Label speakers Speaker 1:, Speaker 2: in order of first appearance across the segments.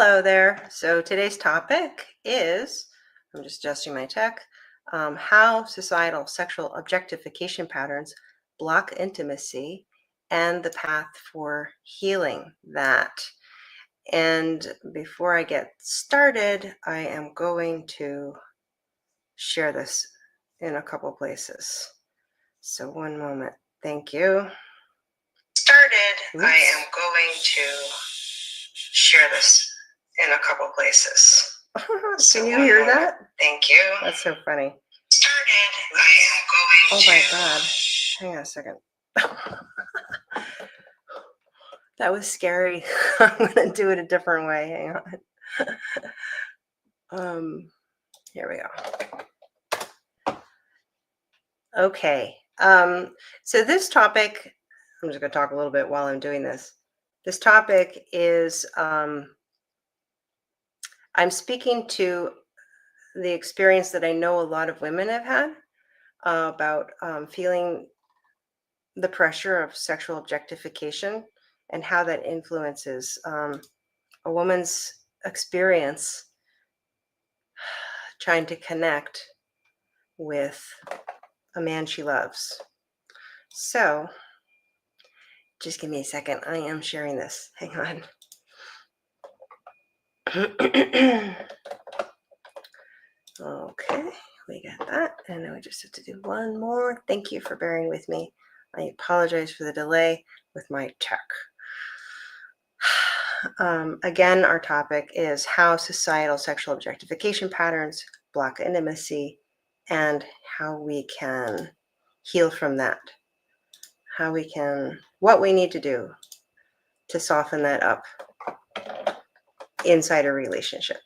Speaker 1: Hello there. So today's topic is, I'm just adjusting my tech, how societal sexual objectification patterns block intimacy and the path for healing that. And before I get started, I am going to share this in a couple places. So one moment. Thank you. Oops. I am going to share this in a couple places. Can you hear that? Thank you. That's so funny. Oh my God. Hang on a second. That was scary. I'm going to do it a different way. Hang on. Here we go. Okay. So this topic, I'm just going to talk a little bit while I'm doing this. This topic is, I'm speaking to the experience that I know a lot of women have had about feeling the pressure of sexual objectification and how that influences a woman's experience trying to connect with a man she loves. So just give me a second. I am sharing this. Hang on. Okay, we got that. And then we just have to do one more. Thank you for bearing with me. I apologize for the delay with my tech. Again, our topic is how societal sexual objectification patterns block intimacy and how we can heal from that. What we need to do to soften that up inside a relationship.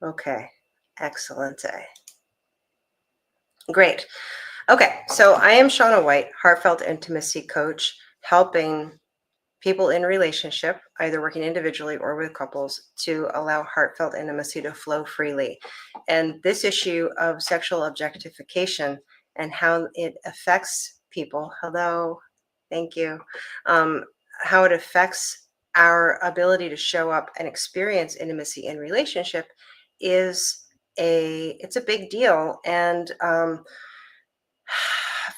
Speaker 1: Okay, excellent. Great. Okay, so I am Shauna White, heartfelt intimacy coach, helping people in relationship, either working individually or with couples, to allow heartfelt intimacy to flow freely. And this issue of sexual objectification and how it affects people, hello, thank you, how it affects our ability to show up and experience intimacy in relationship it's a big deal. And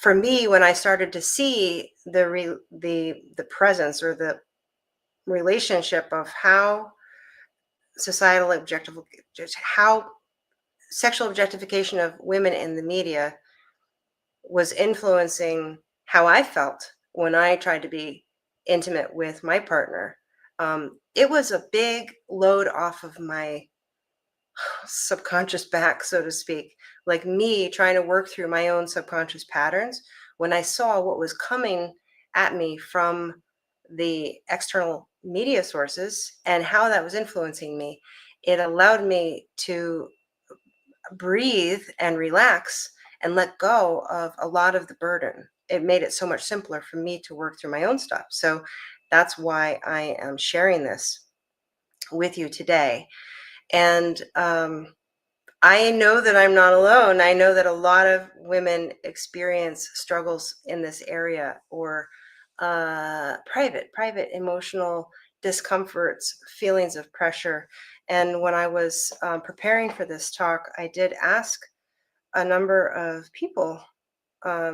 Speaker 1: for me, when I started to see the presence or the relationship of how how sexual objectification of women in the media was influencing how I felt when I tried to be intimate with my partner, it was a big load off of my subconscious back, so to speak, like me trying to work through my own subconscious patterns. When I saw what was coming at me from the external media sources and how that was influencing me, it allowed me to breathe and relax and let go of a lot of the burden. It made it so much simpler for me to work through my own stuff. So that's why I am sharing this with you today. And I know that I'm not alone. I know that a lot of women experience struggles in this area, or private emotional discomforts, feelings of pressure. And when I was preparing for this talk, I did ask a number of people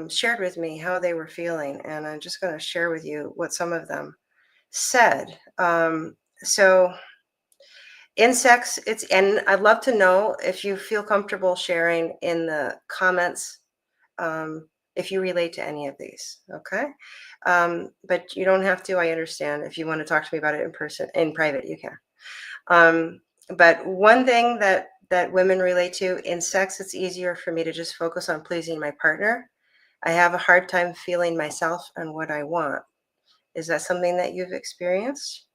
Speaker 1: shared with me how they were feeling. And I'm just going to share with you what some of them said. So in sex, and I'd love to know if you feel comfortable sharing in the comments if you relate to any of these, okay? But you don't have to, I understand. If you want to talk to me about it in person, in private, you can. But one thing that women relate to, in sex, it's easier for me to just focus on pleasing my partner. I have a hard time feeling myself and what I want. Is that something that you've experienced?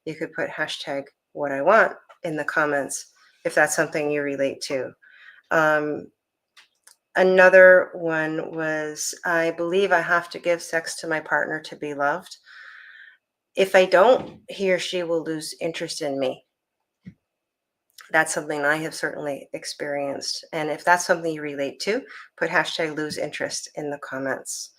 Speaker 1: You could put hashtag what I want in the comments if that's something you relate to. Another one was, I believe I have to give sex to my partner to be loved. If I don't, he or she will lose interest in me. That's something I have certainly experienced. And if that's something you relate to, put hashtag lose interest in the comments.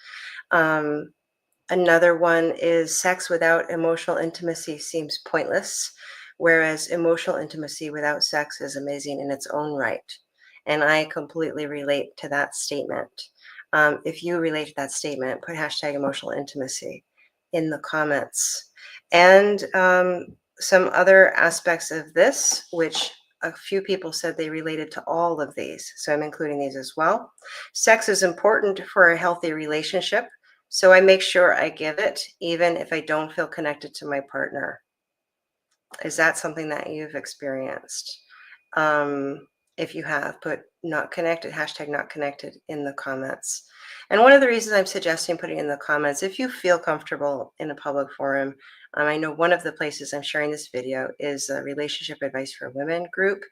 Speaker 1: Another one is sex without emotional intimacy seems pointless, whereas emotional intimacy without sex is amazing in its own right. And I completely relate to that statement. If you relate to that statement, put hashtag emotional intimacy in the comments. And some other aspects of this, which a few people said they related to all of these. So I'm including these as well. Sex is important for a healthy relationship. So I make sure I give it, even if I don't feel connected to my partner. Is that something that you've experienced? If you have, put not connected, hashtag not connected in the comments. And one of the reasons I'm suggesting putting in the comments, if you feel comfortable in a public forum, I know one of the places I'm sharing this video is a Relationship Advice for Women group.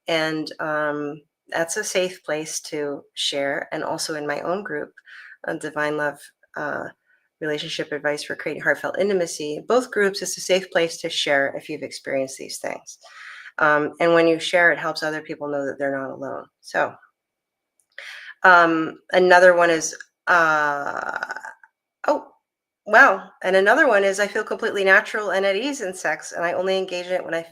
Speaker 1: And that's a safe place to share. And also in my own group, Divine Love Relationship Advice for Creating Heartfelt Intimacy. Both groups, it's a safe place to share if you've experienced these things. And when you share, it helps other people know that they're not alone. So another one is, oh, wow. And another one is I feel completely natural and at ease in sex, and I only engage in it when I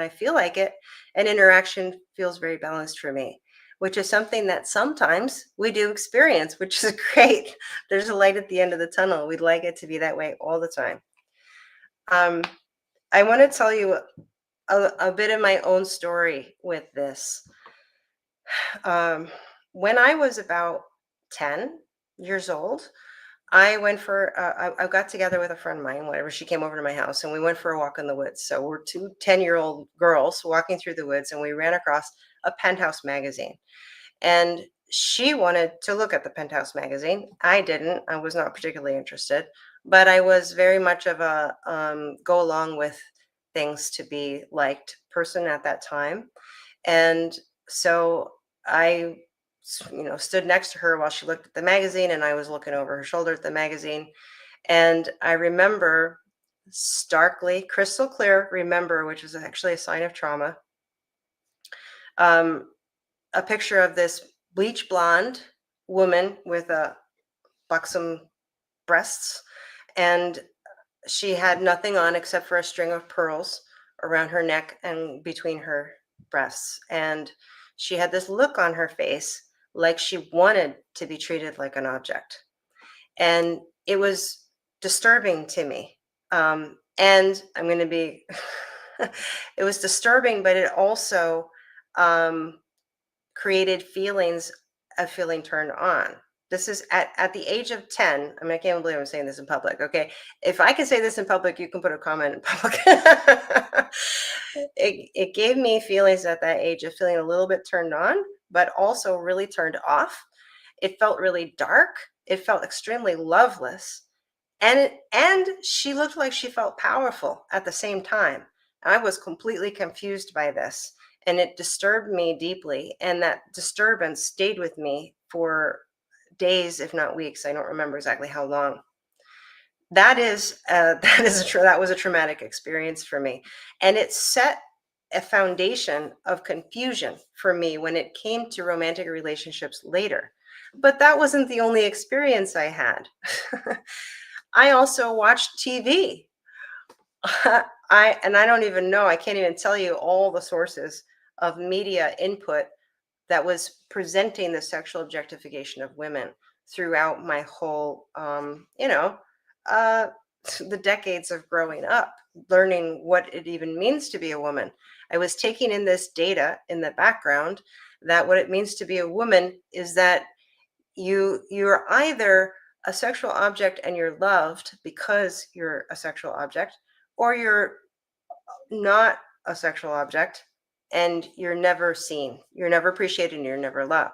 Speaker 1: feel like it, and interaction feels very balanced for me, which is something that sometimes we do experience, which is great. There's a light at the end of the tunnel. We'd like it to be that way all the time. I want to tell you a bit of my own story with this. When I was about 10 years old, I went for, I got together with a friend of mine, whatever, she came over to my house and we went for a walk in the woods. So we're two 10-year-old girls walking through the woods and we ran across a Penthouse magazine. And she wanted to look at the Penthouse magazine. I didn't, I was not particularly interested, but I was very much of a go along with things to be liked person at that time. And so I, stood next to her while she looked at the magazine and I was looking over her shoulder at the magazine. And I remember starkly, crystal clear, which is actually a sign of trauma, a picture of this bleach blonde woman with a buxom breasts. And she had nothing on except for a string of pearls around her neck and between her breasts. And she had this look on her face like she wanted to be treated like an object. And it was disturbing to me. And I'm going to be, it was disturbing, but it also created feelings of feeling turned on. This is at the age of 10. I mean, I can't believe I'm saying this in public. Okay. If I can say this in public, you can put a comment in public. It gave me feelings at that age of feeling a little bit turned on, but also really turned off. It felt really dark. It felt extremely loveless. And she looked like she felt powerful at the same time. I was completely confused by this, and it disturbed me deeply. And that disturbance stayed with me for days, if not weeks. I don't remember exactly how long. That was a traumatic experience for me, and it set a foundation of confusion for me when it came to romantic relationships later. But that wasn't the only experience I had. I also watched TV. I don't even know, I can't even tell you all the sources of media input that was presenting the sexual objectification of women throughout my whole, the decades of growing up, learning what it even means to be a woman. I was taking in this data in the background that what it means to be a woman is that you're either a sexual object and you're loved because you're a sexual object, or you're not a sexual object and you're never seen, you're never appreciated, and you're never loved.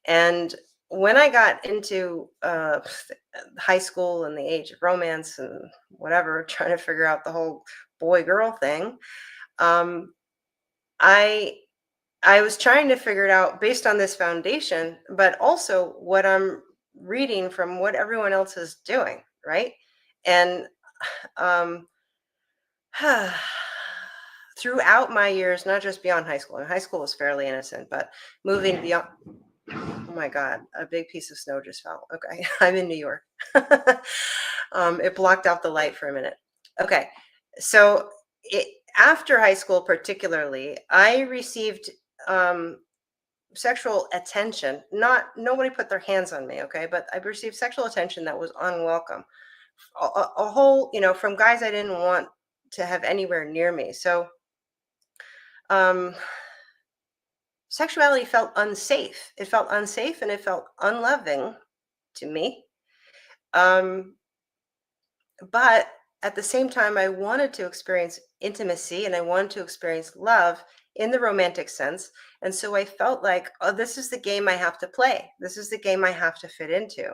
Speaker 1: And when I got into high school and the age of romance and whatever, trying to figure out the whole boy girl thing, I was trying to figure it out based on this foundation, but also what I'm reading from what everyone else is doing, right? And throughout my years, not just beyond high school, and high school was fairly innocent, but moving beyond, Oh my God, a big piece of snow just fell. Okay, I'm in New York. It blocked out the light for a minute. Okay, so it, after high school, particularly, I received um, sexual attention. Not nobody put their hands on me, okay, but I received sexual attention that was unwelcome. A whole, from guys I didn't want to have anywhere near me. So um, sexuality felt unsafe. It felt unsafe and it felt unloving to me. Um, but at the same time, I wanted to experience intimacy and I wanted to experience love in the romantic sense. And so I felt like, oh, this is the game I have to play. This is the game I have to fit into.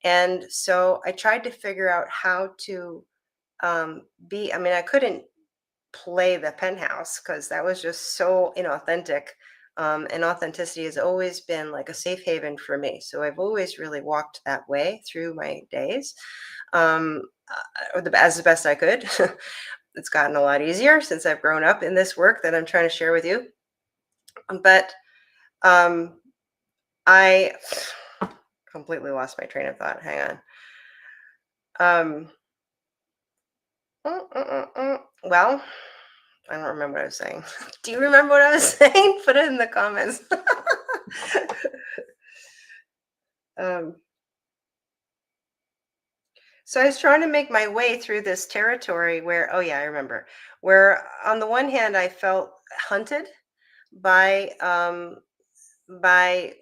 Speaker 1: And so I tried to figure out how to I mean, I couldn't play the penthouse because that was just so inauthentic. And authenticity has always been like a safe haven for me. So I've always really walked that way through my days, as the best I could. It's gotten a lot easier since I've grown up in this work that I'm trying to share with you. But um, I completely lost my train of thought. Hang on. Well, I don't remember what I was saying. Do you remember what I was saying? Put it in the comments. um, so I was trying to make my way through this territory where, oh yeah, I remember, where on the one hand I felt hunted by by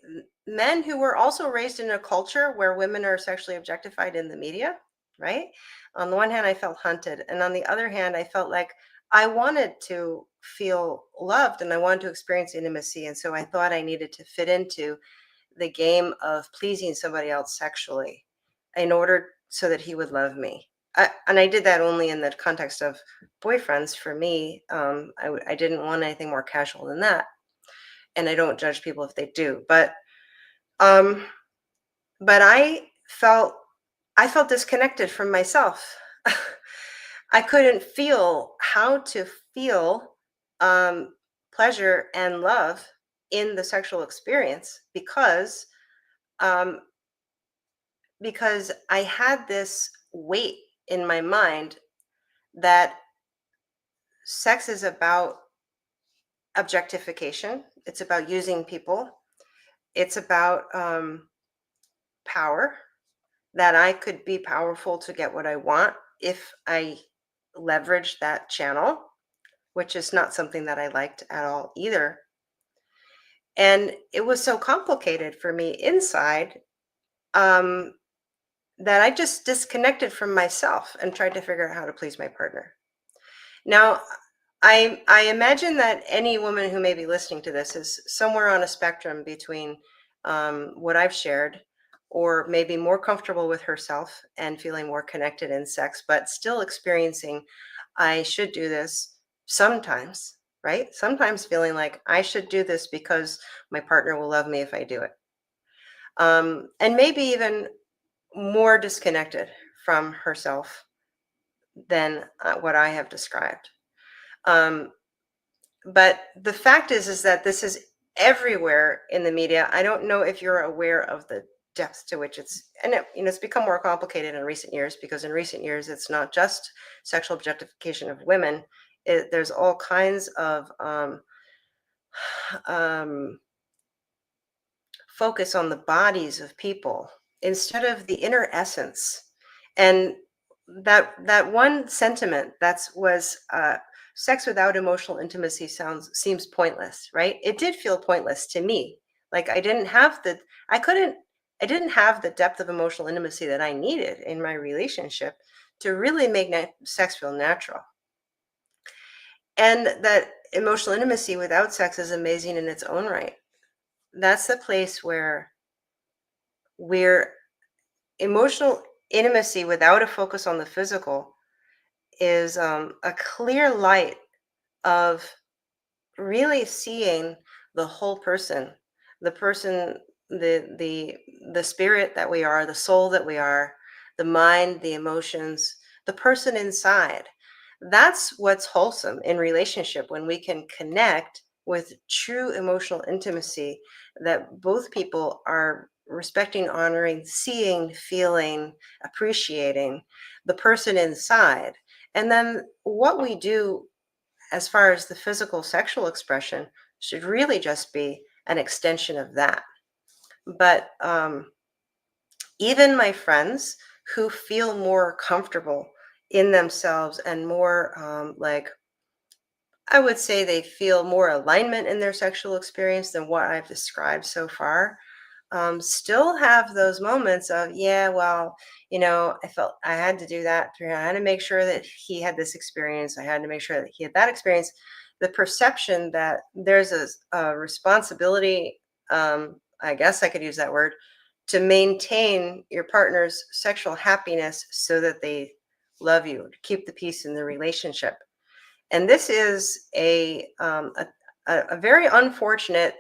Speaker 1: men who were also raised in a culture where women are sexually objectified in the media, right? On the one hand, I felt hunted. And on the other hand, I felt like I wanted to feel loved and I wanted to experience intimacy. And so I thought I needed to fit into the game of pleasing somebody else sexually in order so that he would love me. And I did that only in the context of boyfriends. For me, I didn't want anything more casual than that. And I don't judge people if they do, um, but I felt disconnected from myself. I couldn't feel how to feel pleasure and love in the sexual experience um, because I had this weight in my mind that sex is about objectification. It's about using people. It's about power, that I could be powerful to get what I want if I leverage that channel, which is not something that I liked at all either. And it was so complicated for me inside um, that I just disconnected from myself and tried to figure out how to please my partner. Now, I imagine that any woman who may be listening to this is somewhere on a spectrum between what I've shared, or maybe more comfortable with herself and feeling more connected in sex, but still experiencing, I should do this sometimes, right? Sometimes feeling like I should do this because my partner will love me if I do it. And maybe even more disconnected from herself than what I have described. Um, but the fact is that this is everywhere in the media. I don't know if you're aware of the depth to which it's become more complicated in recent years, because in recent years it's not just sexual objectification of women. There's all kinds of um, focus on the bodies of people instead of the inner essence. And that one sentiment was sex without emotional intimacy seems pointless, right? It did feel pointless to me. Like I didn't have the depth of emotional intimacy that I needed in my relationship to really make sex feel natural. And that emotional intimacy without sex is amazing in its own right. That's the place where emotional intimacy without a focus on the physical is a clear light of really seeing the whole person, the person, the spirit that we are, the soul that we are, the mind, the emotions, the person inside. That's what's wholesome in relationship, when we can connect with true emotional intimacy, that both people are respecting, honoring, seeing, feeling, appreciating the person inside. And then what we do as far as the physical sexual expression should really just be an extension of that. But even my friends who feel more comfortable in themselves and more like, I would say they feel more alignment in their sexual experience than what I've described so far, still have those moments of, yeah, well, I felt I had to do that. I had to make sure that he had this experience. I had to make sure that he had that experience. The perception that there's a responsibility, I guess I could use that word, to maintain your partner's sexual happiness so that they love you, to keep the peace in the relationship. And this is a very unfortunate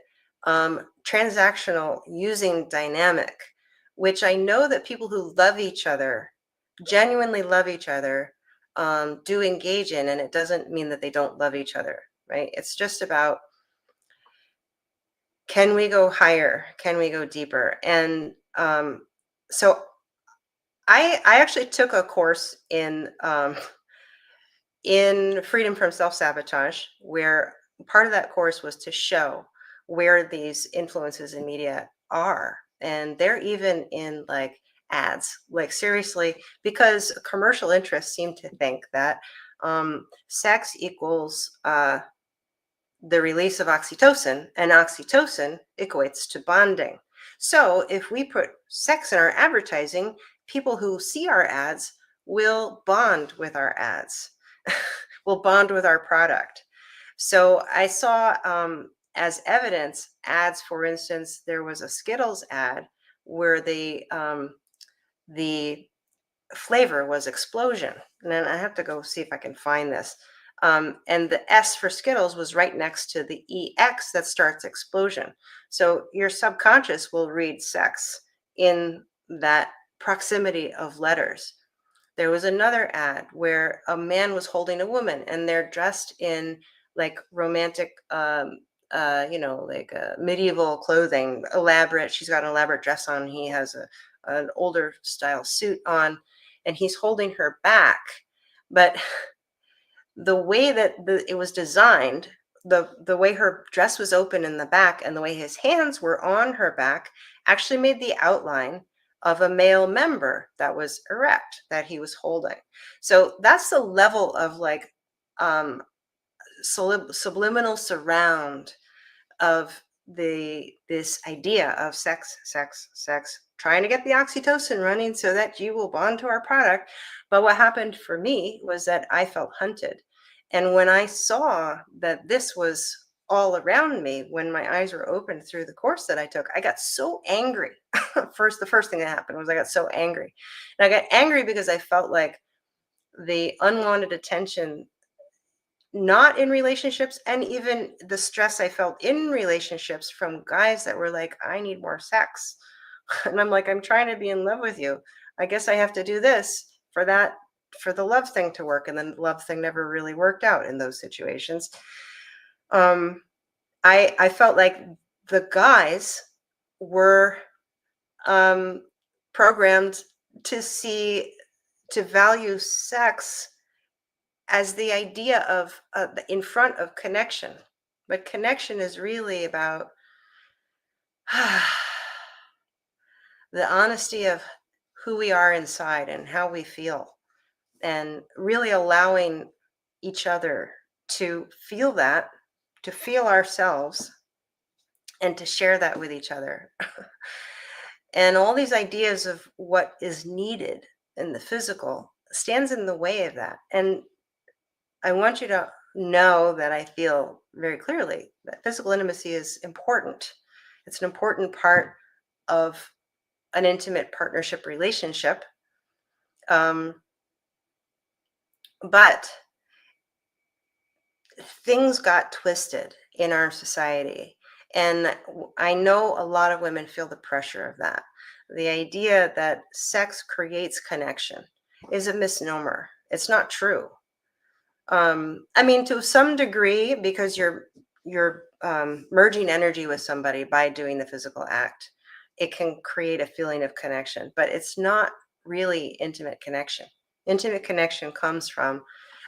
Speaker 1: transactional using dynamic, which I know that people who love each other, genuinely love each other, do engage in. And it doesn't mean that they don't love each other, right? It's just about, can we go higher? Can we go deeper? And so I actually took a course in freedom from self-sabotage, where part of that course was to show where these influences in media are. And they're even in like ads, like seriously, because commercial interests seem to think that sex equals the release of oxytocin, and oxytocin equates to bonding. So if we put sex in our advertising, people who see our ads will bond with our ads, will bond with our product. So I saw as evidence ads, for instance, there was a Skittles ad where the flavor was explosion. And then I have to go see if I can find this. And the S for Skittles was right next to the EX that starts explosion. So your subconscious will read sex in that proximity of letters. There was another ad where a man was holding a woman and they're dressed in like romantic, like medieval clothing, elaborate. She's got an elaborate dress on. He has an older style suit on, and he's holding her back. But the way that it was designed, the way her dress was open in the back and the way his hands were on her back actually made the outline of a male member that was erect that he was holding. So that's the level of like subliminal surround of this idea of sex, sex, sex, trying to get the oxytocin running so that you will bond to our product. But what happened for me was that I felt hunted. And when I saw that this was all around me, when my eyes were opened through the course that I took, I got so angry. The first thing that happened was I got so angry. And I got angry because I felt like the unwanted attention, not in relationships, and even the stress I felt in relationships from guys that were like, I need more sex. And I'm like, I'm trying to be in love with you. I guess I have to do this for that, for the love thing to work. And then the love thing never really worked out in those situations. I felt like the guys were programmed to value sex as the idea of in front of connection. But connection is really about the honesty of who we are inside and how we feel, and really allowing each other to feel that, to feel ourselves, and to share that with each other. And all these ideas of what is needed in the physical stands in the way of that. And I want you to know that I feel very clearly that physical intimacy is important. It's an important part of an intimate partnership relationship. But things got twisted in our society. And I know a lot of women feel the pressure of that. The idea that sex creates connection is a misnomer. It's not true. I mean, to some degree, because you're merging energy with somebody by doing the physical act, it can create a feeling of connection, but it's not really intimate connection. Intimate connection comes from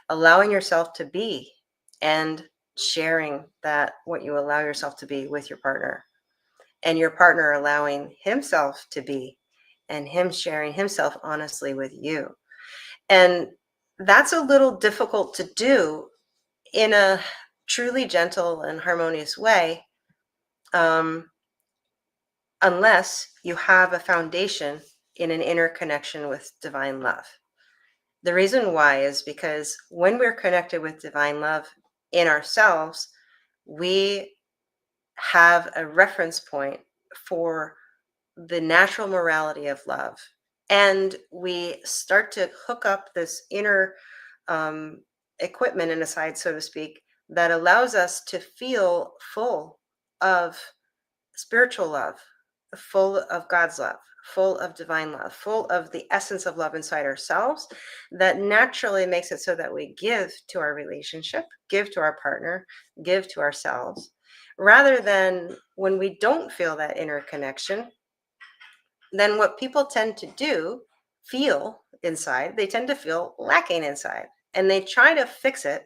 Speaker 1: allowing yourself to be and sharing that what you allow yourself to be with your partner, and your partner allowing himself to be and him sharing himself honestly with you. And that's a little difficult to do in a truly gentle and harmonious way, um, unless you have a foundation in an inner connection with divine love. The reason why is because when we're connected with divine love in ourselves, we have a reference point for the natural morality of love. And we start to hook up this inner um, equipment in a side, so to speak, that allows us to feel full of spiritual love, full of God's love, full of divine love, full of the essence of love inside ourselves, that naturally makes it so that we give to our relationship, give to our partner, give to ourselves, rather than when we don't feel that inner connection. Then what people tend to do, feel inside, they tend to feel lacking inside, and they try to fix it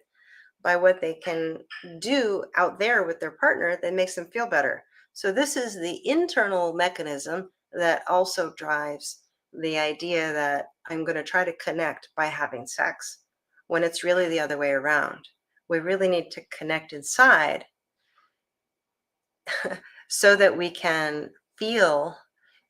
Speaker 1: by what they can do out there with their partner that makes them feel better. So this is the internal mechanism that also drives the idea that I'm going to try to connect by having sex, when it's really the other way around. We really need to connect inside so that we can feel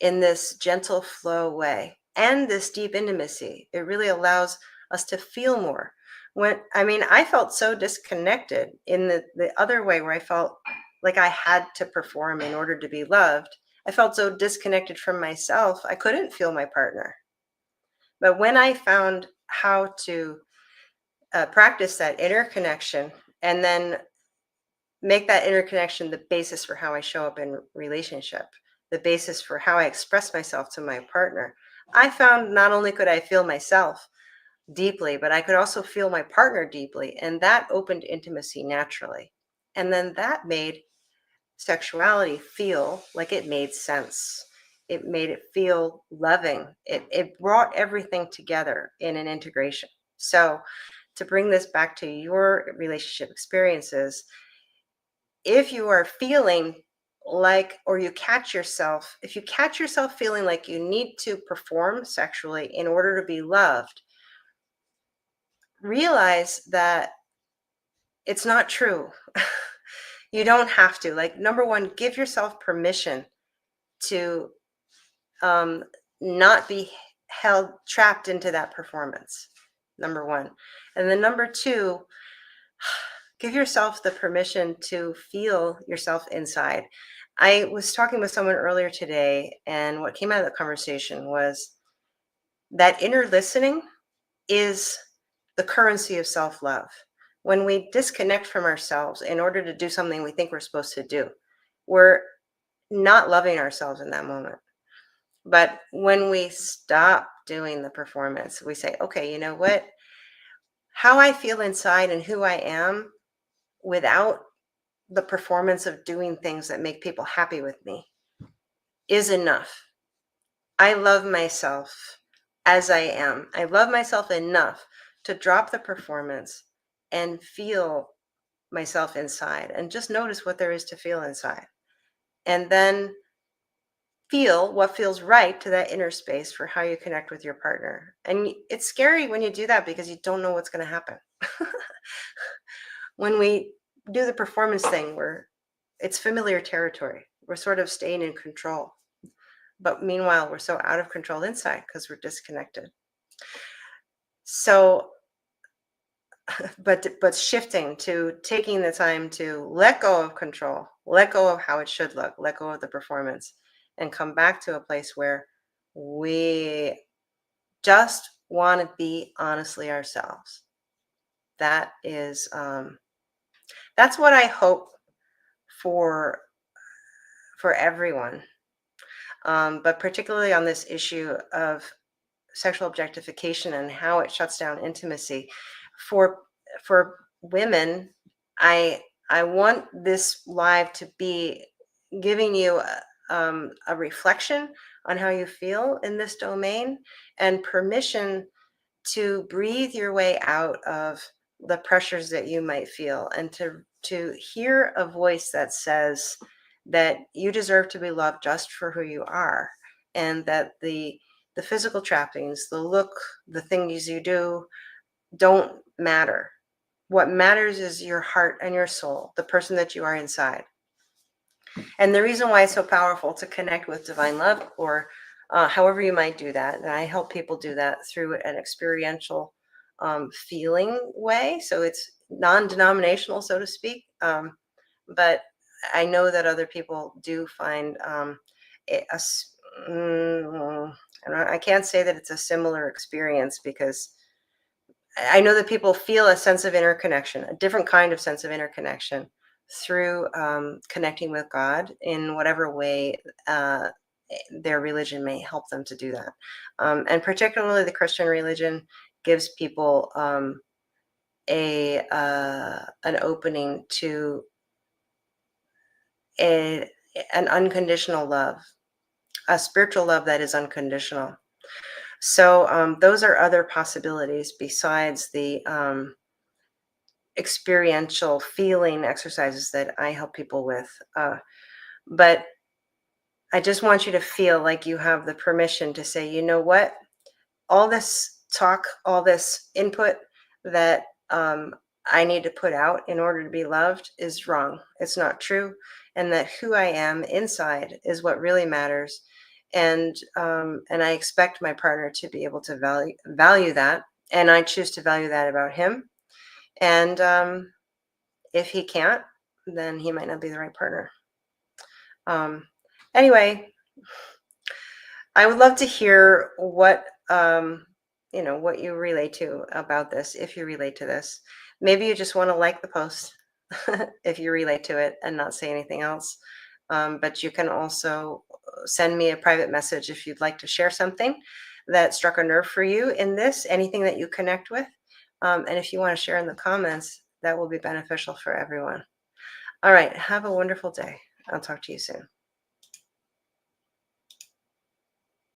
Speaker 1: in this gentle flow way and this deep intimacy. It really allows us to feel more. I felt so disconnected in the other way, where I felt like I had to perform in order to be loved. I felt so disconnected from myself, I couldn't feel my partner. But when I found how to practice that inner connection, and then make that interconnection the basis for how I show up in relationship, the basis for how I express myself to my partner, I found not only could I feel myself deeply, but I could also feel my partner deeply. And that opened intimacy naturally. And then that made sexuality feel like it made sense. It made it feel loving. It brought everything together in an integration. So, to bring this back to your relationship experiences, if you are feeling like, or if you catch yourself feeling like you need to perform sexually in order to be loved, realize that it's not true. You don't have to. Like, number one, give yourself permission to um, not be held trapped into that performance. Number one. And then number two, give yourself the permission to feel yourself inside. I was talking with someone earlier today, and what came out of the conversation was that inner listening is the currency of self love. When we disconnect from ourselves in order to do something we think we're supposed to do, we're not loving ourselves in that moment. But when we stop doing the performance, we say, okay, you know what? How I feel inside and who I am without the performance of doing things that make people happy with me is enough. I love myself as I am. I love myself enough to drop the performance and feel myself inside, and just notice what there is to feel inside. And then feel what feels right to that inner space for how you connect with your partner. And it's scary when you do that because you don't know what's going to happen. When we do the performance thing, it's familiar territory. We're sort of staying in control. But meanwhile, we're so out of control inside because we're disconnected. So, but shifting to taking the time to let go of control, let go of how it should look, let go of the performance, and come back to a place where we just want to be honestly ourselves. That is, that's what I hope for everyone. But particularly on this issue of sexual objectification and how it shuts down intimacy for women, I I want this live to be giving you a reflection on how you feel in this domain and permission to breathe your way out of the pressures that you might feel, and to hear a voice that says that you deserve to be loved just for who you are, and that the physical trappings, the look, the things you do don't matter. What matters is your heart and your soul, the person that you are inside. And the reason why it's so powerful to connect with divine love, or however you might do that, and I help people do that through an experiential feeling way. So it's non-denominational, so to speak. But I know that other people do find it I can't say that it's a similar experience, because I know that people feel a sense of interconnection, a different kind of sense of interconnection through connecting with God in whatever way their religion may help them to do that. And particularly the Christian religion gives people an opening to a, an unconditional love, a spiritual love that is unconditional. So those are other possibilities besides the experiential feeling exercises that I help people with. But I just want you to feel like you have the permission to say, you know what, all this talk, all this input that I need to put out in order to be loved is wrong. It's not true. And that who I am inside is what really matters. And I expect my partner to be able to value that. And I choose to value that about him. And if he can't, then he might not be the right partner. Anyway, I would love to hear what what you relate to about this, if you relate to this. Maybe you just want to like the post if you relate to it and not say anything else. But you can also send me a private message if you'd like to share something that struck a nerve for you in this, anything that you connect with. And if you want to share in the comments, that will be beneficial for everyone. All right. Have a wonderful day. I'll talk to you soon.